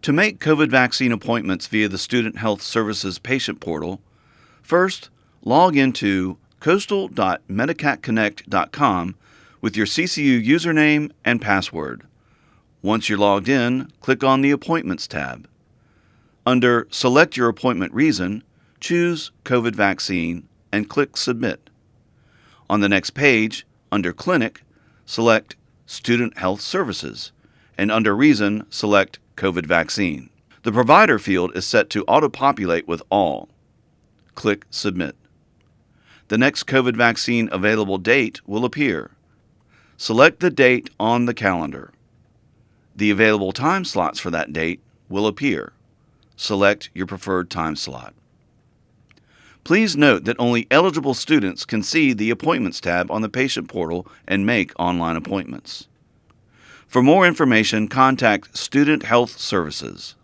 To make COVID vaccine appointments via the Student Health Services patient portal, first log into coastal.medicatconnect.com with your CCU username and password. Once you're logged in, click on the Appointments tab. Under Select Your Appointment Reason, choose COVID Vaccine and click Submit. On the next page, under Clinic, select Student Health Services, and under Reason, select COVID Vaccine. The provider field is set to auto-populate with all. Click Submit. The next COVID vaccine available date will appear. Select the date on the calendar. The available time slots for that date will appear. Select your preferred time slot. Please note that only eligible students can see the Appointments tab on the patient portal and make online appointments. For more information, contact Student Health Services.